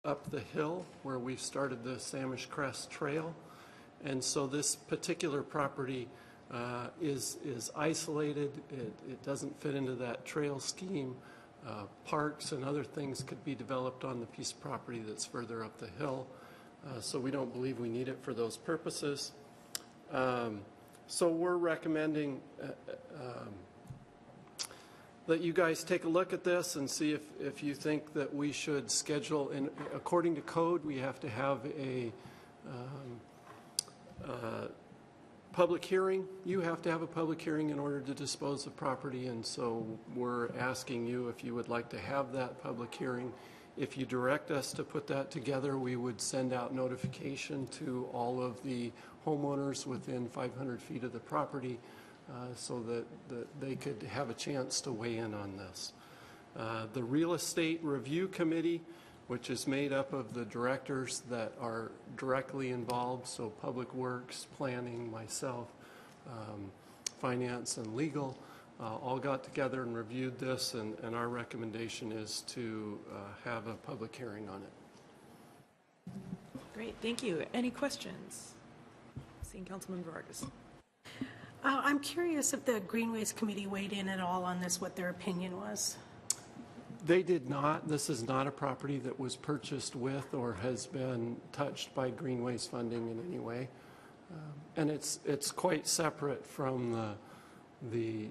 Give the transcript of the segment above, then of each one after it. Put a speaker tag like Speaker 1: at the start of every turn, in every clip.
Speaker 1: up the hill where we started the Samish Crest Trail. And so this particular property is isolated. It doesn't fit into that trail scheme. Parks and other things could be developed on the piece of property that's further up the hill. So we don't believe we need it for those purposes. So we're recommending that you guys take a look at this and see if you think that we should schedule, and according to code, we have to have a public hearing. You have to have a public hearing in order to dispose of property, and so we're asking you if you would like to have that public hearing. If you direct us to put that together, we would send out notification to all of the homeowners within 500 feet of the property so that they could have a chance to weigh in on this. The Real Estate Review Committee, which is made up of the directors that are directly involved, so Public Works, Planning, myself, Finance, and Legal, all got together and reviewed this, and our recommendation is to have a public hearing on it.
Speaker 2: Great, thank you. Any questions? Seeing Councilman Vargas.
Speaker 3: I'm curious if the Greenways Committee weighed in at all on this, what their opinion was.
Speaker 1: They did not. This is not a property that was purchased with or has been touched by Greenways funding in any way. And it's quite separate from the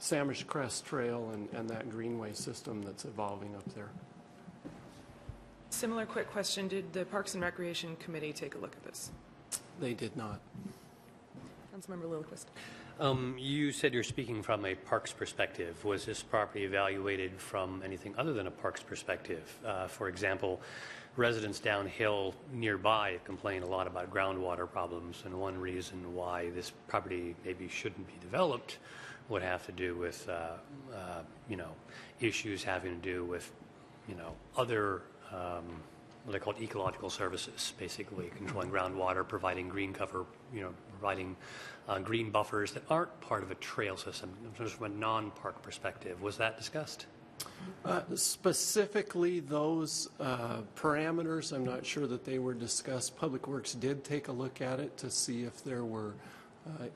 Speaker 1: Samish Crest Trail and that Greenway system that's evolving up there.
Speaker 2: Similar quick question, did the Parks and Recreation Committee take a look at this?
Speaker 1: They did not.
Speaker 2: Councilmember Lillquist.
Speaker 4: You said you're speaking from a parks perspective. Was this property evaluated from anything other than a parks perspective? For example, residents downhill nearby complain a lot about groundwater problems, and one reason why this property maybe shouldn't be developed would have to do with, issues having to do with, other what I call ecological services, basically controlling groundwater, providing green cover, providing green buffers that aren't part of a trail system, just from a non-park perspective. Was that discussed?
Speaker 1: Specifically, those parameters, I'm not sure that they were discussed. Public Works did take a look at it to see if there were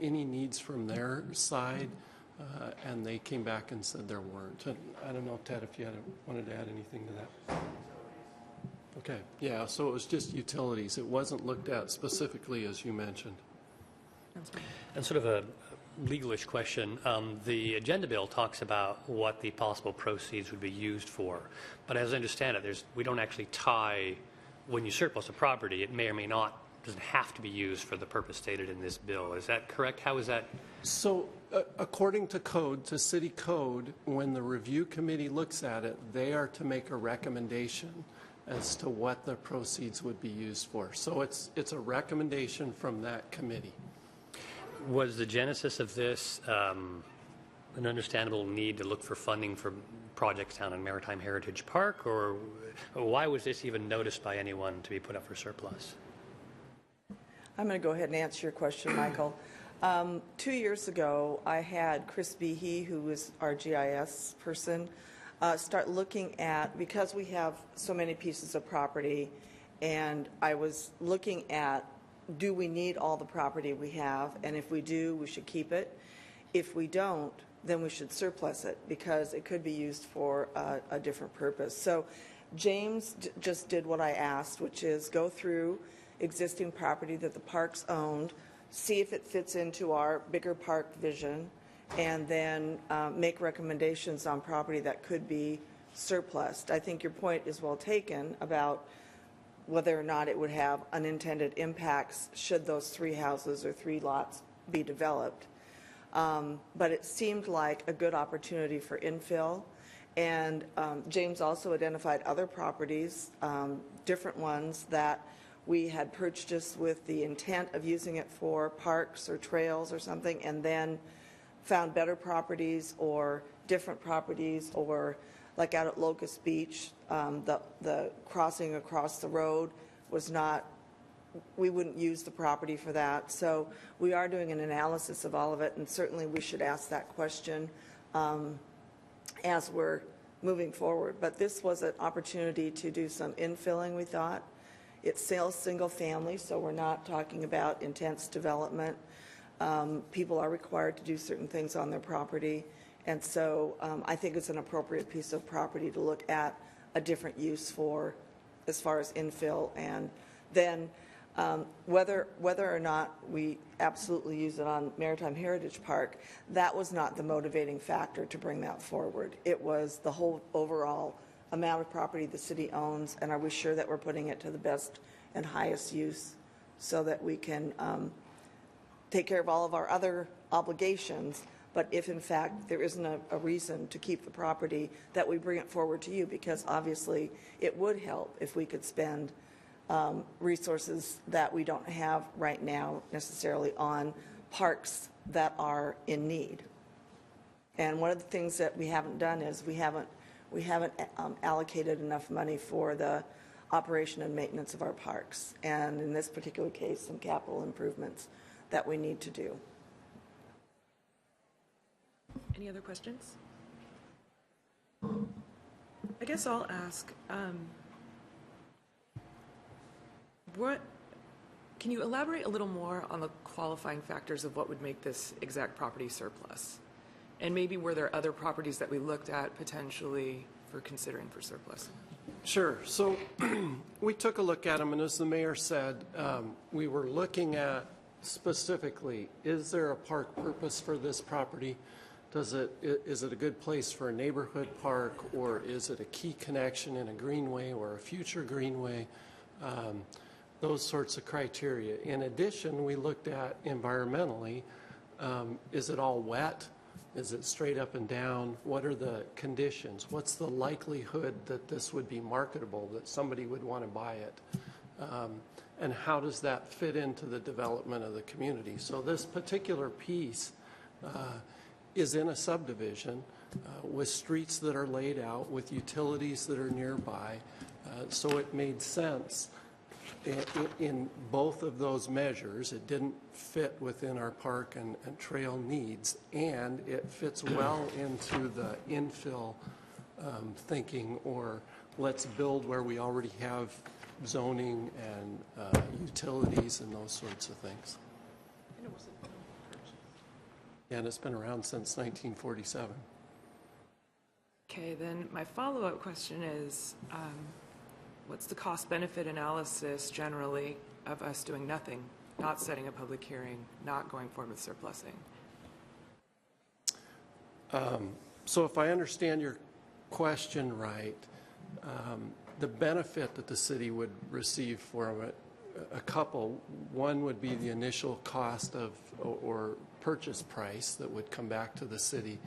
Speaker 1: any needs from their side, and they came back and said there weren't. And I don't know, Ted, if you wanted to add anything to that. Okay, yeah, so it was just utilities. It wasn't looked at specifically, as you mentioned.
Speaker 4: And sort of a legalish question, the agenda bill talks about what the possible proceeds would be used for. But as I understand it, we don't actually tie, when you surplus a property, it may or may not, doesn't have to be used for the purpose stated in this bill. Is that correct? How is that?
Speaker 1: So according to code, to city code, when the review committee looks at it, they are to make a recommendation as to what the proceeds would be used for. So it's a recommendation from that committee.
Speaker 4: Was the genesis of this an understandable need to look for funding for projects down in Maritime Heritage Park, or why was this even noticed by anyone to be put up for surplus?
Speaker 5: I'm going to go ahead and answer your question, Michael. 2 years ago, I had Chris Behe, who was our GIS person, start looking at, because we have so many pieces of property, and I was looking at, do we need all the property we have? And if we do, we should keep it. If we don't, then we should surplus it, because it could be used for a different purpose. So James just did what I asked, which is go through existing property that the parks owned, see if it fits into our bigger park vision, and then make recommendations on property that could be surplused. I think your point is well taken about whether or not it would have unintended impacts should those 3 houses or 3 lots be developed. But it seemed like a good opportunity for infill. And James also identified other properties, different ones that we had purchased with the intent of using it for parks or trails or something, and then found better properties or different properties, or like out at Locust Beach, the crossing across the road was not, we wouldn't use the property for that. So we are doing an analysis of all of it, and certainly we should ask that question as we're moving forward. But this was an opportunity to do some infilling, we thought. It's sales single family, so we're not talking about intense development. People are required to do certain things on their property. And so I think it's an appropriate piece of property to look at a different use for as far as infill. And then whether or not we absolutely use it on Maritime Heritage Park, that was not the motivating factor to bring that forward. It was the whole overall amount of property the city owns, and are we sure that we're putting it to the best and highest use so that we can take care of all of our other obligations. But if in fact there isn't a reason to keep the property, that we bring it forward to you, because obviously it would help if we could spend resources that we don't have right now necessarily on parks that are in need. And one of the things that we haven't done is we haven't allocated enough money for the operation and maintenance of our parks, and in this particular case, some capital improvements that we need to do.
Speaker 2: Any other questions? I guess I'll ask, can you elaborate a little more on the qualifying factors of what would make this exact property surplus? And maybe were there other properties that we looked at potentially for considering for surplus?
Speaker 1: Sure. So we took a look at them, and as the mayor said, we were looking at specifically, is there a park purpose for this property? Is it a good place for a neighborhood park, or is it a key connection in a greenway or a future greenway? Those sorts of criteria. In addition, we looked at environmentally, is it all wet? Is it straight up and down? What are the conditions? What's the likelihood that this would be marketable, that somebody would want to buy it? And how does that fit into the development of the community? So this particular piece is in a subdivision with streets that are laid out, with utilities that are nearby. So it made sense in both of those measures. It didn't fit within our park and trail needs, and it fits well into the infill thinking, or let's build where we already have zoning and utilities and those sorts of things. And it's been around since 1947.
Speaker 2: Okay, then my follow-up question is, what's the cost-benefit analysis generally of us doing nothing, not setting a public hearing, not going forward with surplusing?
Speaker 1: So if I understand your question right, the benefit that the city would receive from it, a couple. One would be the initial cost of or purchase price that would come back to the city.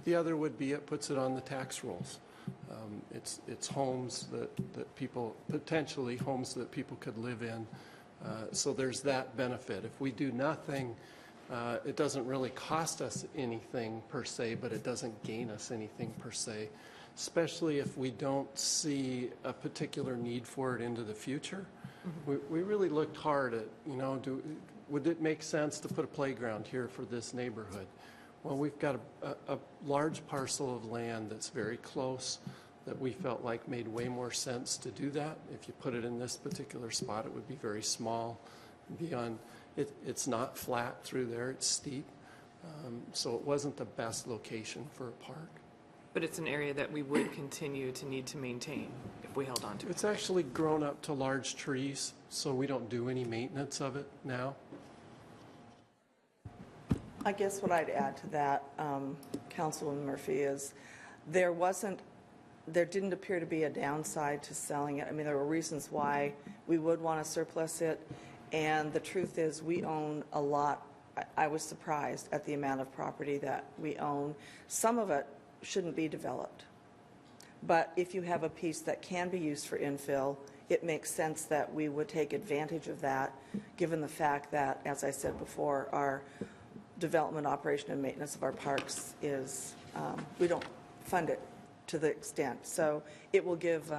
Speaker 1: The other would be it puts it on the tax rolls. It's homes that people, potentially homes that people could live in. So there's that benefit. If we do nothing, it doesn't really cost us anything per se, but it doesn't gain us anything per se, especially if we don't see a particular need for it into the future. We really looked hard at, would it make sense to put a playground here for this neighborhood? Well, we've got a large parcel of land that's very close that we felt like made way more sense to do that. If you put it in this particular spot, it would be very small. Beyond, it's not flat through there, it's steep. So it wasn't the best location for a park.
Speaker 2: But it's an area that we would continue to need to maintain if we held on to it.
Speaker 1: It's actually grown up to large trees, so we don't do any maintenance of it now.
Speaker 5: I guess what I'd add to that, Councilwoman Murphy, is there didn't appear to be a downside to selling it. I mean, there were reasons why we would want to surplus it, and the truth is we own a lot. I was surprised at the amount of property that we own. Some of it shouldn't be developed, but if you have a piece that can be used for infill, it makes sense that we would take advantage of that, given the fact that, as I said before, our development, operation, and maintenance of our parks is, we don't fund it to the extent. So it will give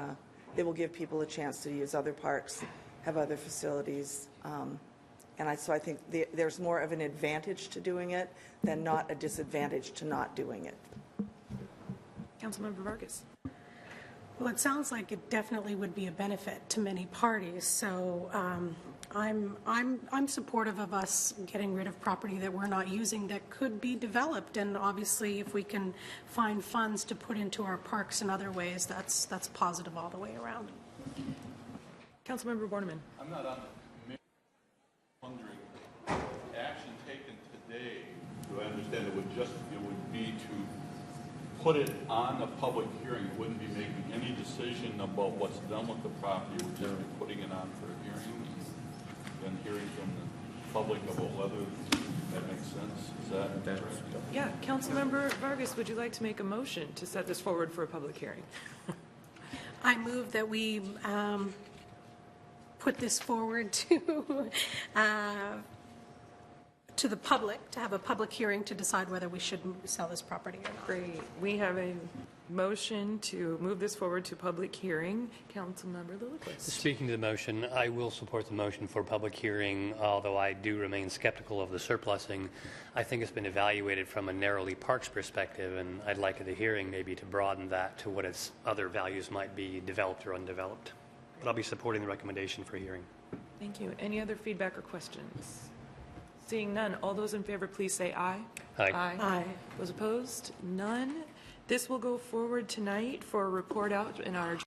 Speaker 5: people a chance to use other parks, have other facilities, so I think there's more of an advantage to doing it than not a disadvantage to not doing it.
Speaker 2: Councilmember Vargas.
Speaker 3: Well, it sounds like it definitely would be a benefit to many parties, so I'm supportive of us getting rid of property that we're not using that could be developed, and obviously if we can find funds to put into our parks in other ways, that's positive all the way around.
Speaker 2: Councilmember Borneman.
Speaker 6: I'm not on the committee. Wondering, action taken today, do I understand it would be to put it on a public hearing? It wouldn't be making any decision about what's done with the property. It would just be putting it on for a hearing and then hearing from the public about whether that makes sense. Is that correct?
Speaker 2: Yeah, Councilmember Vargas, would you like to make a motion to set this forward for a public hearing?
Speaker 3: I move that we put this forward to the public, to have a public hearing to decide whether we should sell this property or not.
Speaker 2: Great. We have a motion to move this forward to public hearing. Councilmember Lillquist.
Speaker 4: Speaking to the motion, I will support the motion for public hearing, although I do remain skeptical of the surplusing. I think it's been evaluated from a narrowly parks perspective, and I'd like the hearing maybe to broaden that to what its other values might be, developed or undeveloped. But I'll be supporting the recommendation for hearing.
Speaker 2: Thank you. Any other feedback or questions? Seeing none, all those in favor, please say aye.
Speaker 4: Aye.
Speaker 3: Aye.
Speaker 2: Those opposed? None. This will go forward tonight for a report out in our